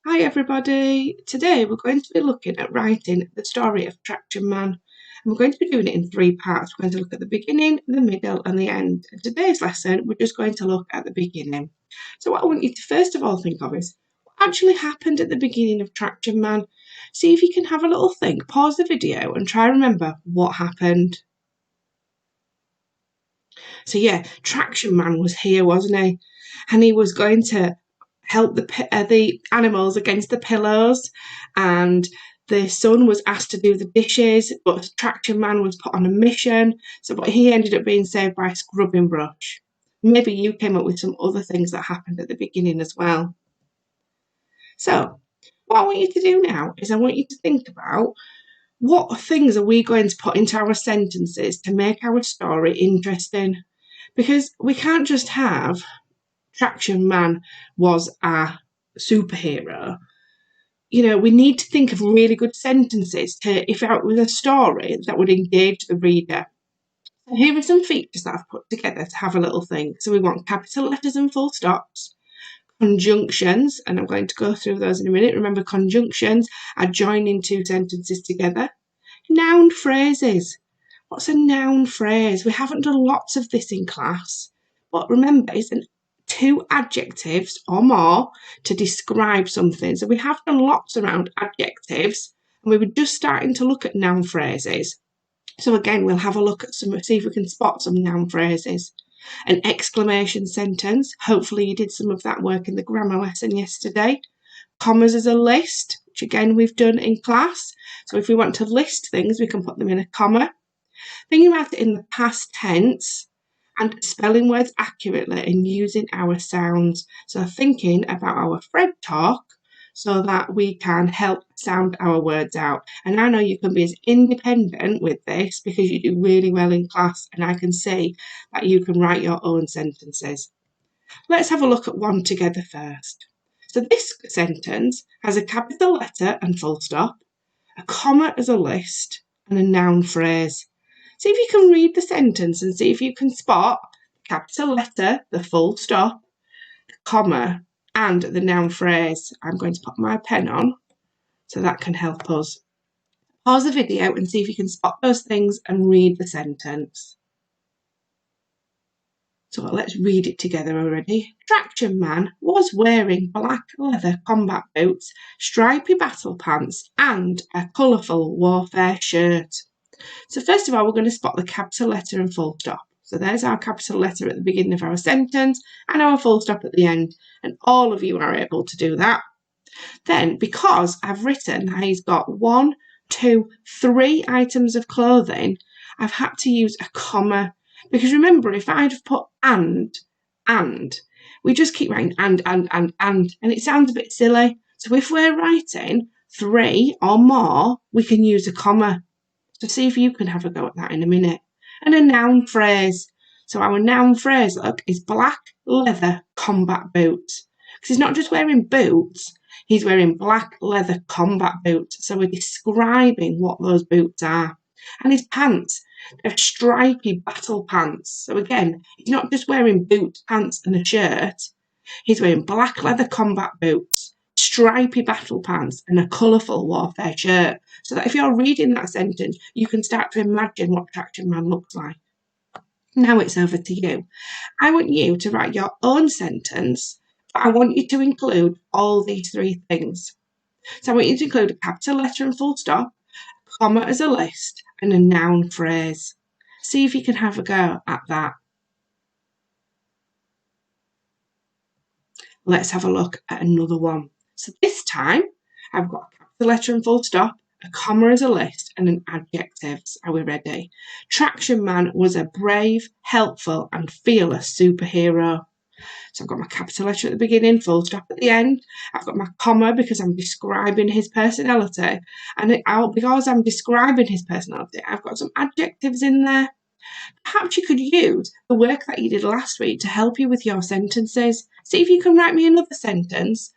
Hi everybody! Today we're going to be looking at writing the story of Traction Man. And we're going to be doing it in three parts. We're going to look at the beginning, the middle and the end. In today's lesson we're just going to look at the beginning. So what I want you to first of all think of is what actually happened at the beginning of Traction Man. See if you can have a little think, pause the video and try and remember what happened. So yeah, Traction Man was here, wasn't he? And he was going to help the animals against the pillows, and the son was asked to do the dishes, but Traction Man was put on a mission, but he ended up being saved by a scrubbing brush. Maybe you came up with some other things that happened at the beginning as well. So what I want you to do now is I want you to think about what things are we going to put into our sentences to make our story interesting, because we can't just have Traction Man was a superhero. We need to think of really good sentences if it was a story that would engage the reader. So here are some features that I've put together to have a little think. So we want capital letters and full stops, conjunctions, and I'm going to go through those in a minute. Remember, conjunctions are joining two sentences together. Noun phrases. What's a noun phrase? We haven't done lots of this in class, but remember, it's two adjectives or more to describe something. So we have done lots around adjectives, and we were just starting to look at noun phrases. So again, we'll have a look at see if we can spot some noun phrases. An exclamation sentence. Hopefully you did some of that work in the grammar lesson yesterday. Commas as a list, which again we've done in class. So if we want to list things, we can put them in a comma. Thinking about it in the past tense, and spelling words accurately and using our sounds. So thinking about our Fred talk so that we can help sound our words out. And I know you can be as independent with this because you do really well in class, and I can see that you can write your own sentences. Let's have a look at one together first. So this sentence has a capital letter and full stop, a comma as a list, and a noun phrase. See if you can read the sentence and see if you can spot the capital letter, the full stop, the comma, and the noun phrase. I'm going to put my pen on so that can help us. Pause the video and see if you can spot those things and read the sentence. So let's read it together already. Traction Man was wearing black leather combat boots, stripy battle pants, and a colourful warfare shirt. So first of all, we're going to spot the capital letter and full stop. So there's our capital letter at the beginning of our sentence and our full stop at the end. And all of you are able to do that. Then, because I've written that he's got 1, 2, 3 items of clothing, I've had to use a comma. Because remember, if I'd have put and, we just keep writing and it sounds a bit silly. So if we're writing 3 or more, we can use a comma. So see if you can have a go at that in a minute. And a noun phrase. So our noun phrase, look, is black leather combat boots. Because he's not just wearing boots, he's wearing black leather combat boots. So we're describing what those boots are. And his pants, they're stripy battle pants. So again, he's not just wearing boots, pants and a shirt. He's wearing black leather combat boots, stripy battle pants and a colourful warfare shirt. So that if you're reading that sentence, you can start to imagine what Traction Man looks like. Now it's over to you. I want you to write your own sentence, but I want you to include all these 3 things. So I want you to include a capital letter and full stop, a comma as a list, and a noun phrase. See if you can have a go at that. Let's have a look at another one. So this time, I've got a capital letter and full stop, a comma as a list, and an adjectives. Are we ready? Traction Man was a brave, helpful, and fearless superhero. So I've got my capital letter at the beginning, full stop at the end. I've got my comma because I'm describing his personality. And because I'm describing his personality, I've got some adjectives in there. Perhaps you could use the work that you did last week to help you with your sentences. See if you can write me another sentence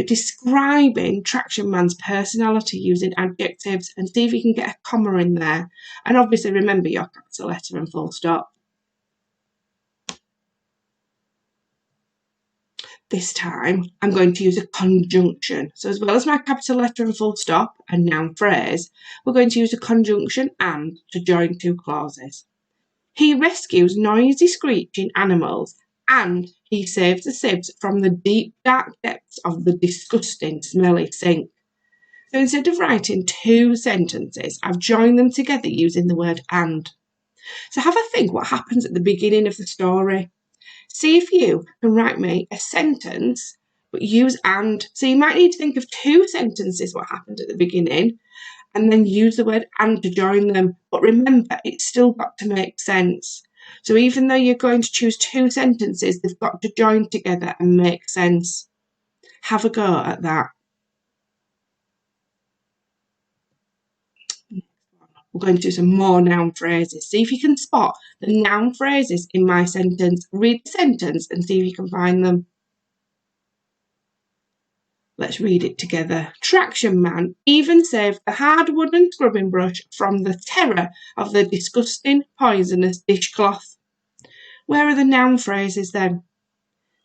describing Traction Man's personality using adjectives, and see if you can get a comma in there. And obviously remember your capital letter and full stop. this time I'm going to use a conjunction. So as well as my capital letter and full stop and noun phrase, we're going to use a conjunction and to join two clauses. He rescues noisy screeching animals and he saves the sibs from the deep dark depths of the disgusting smelly sink. So instead of writing two sentences, I've joined them together using the word and. So have a think what happens at the beginning of the story. See if you can write me a sentence, but use and. So you might need to think of two sentences what happened at the beginning, and then use the word and to join them. But remember, it's still got to make sense. So even though you're going to choose two sentences, they've got to join together and make sense. Have a go at that. We're going to do some more noun phrases. See if you can spot the noun phrases in my sentence. Read the sentence and see if you can find them. Let's read it together. Traction man even saved the hard wooden scrubbing brush from the terror of the disgusting, poisonous dishcloth. Where are the noun phrases then?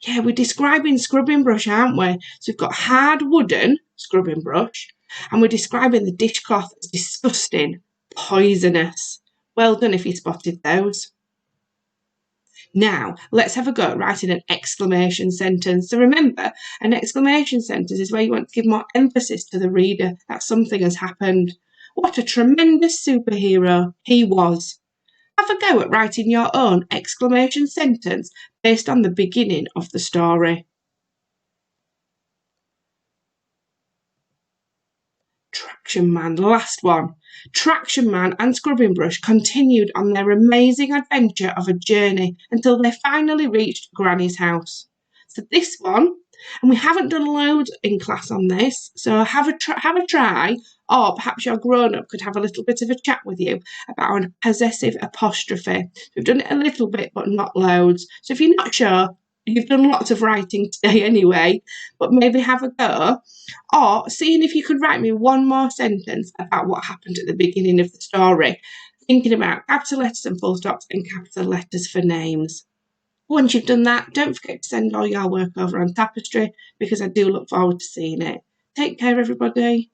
Yeah, we're describing scrubbing brush, aren't we? So we've got hard wooden scrubbing brush, and we're describing the dishcloth as disgusting, poisonous. Well done if you spotted those. Now, let's have a go at writing an exclamation sentence. So remember, an exclamation sentence is where you want to give more emphasis to the reader that something has happened. What a tremendous superhero he was. Have a go at writing your own exclamation sentence based on the beginning of the story. Traction man, last one. Traction man and scrubbing brush continued on their amazing adventure of a journey until they finally reached Granny's house. So this one, and we haven't done loads in class on this, so have a try, or perhaps your grown-up could have a little bit of a chat with you about a possessive apostrophe. We've done it a little bit, but not loads. So if you're not sure, you've done lots of writing today anyway, but maybe have a go. Or seeing if you could write me one more sentence about what happened at the beginning of the story, thinking about capital letters and full stops and capital letters for names. Once you've done that, don't forget to send all your work over on Tapestry because I do look forward to seeing it. Take care, everybody.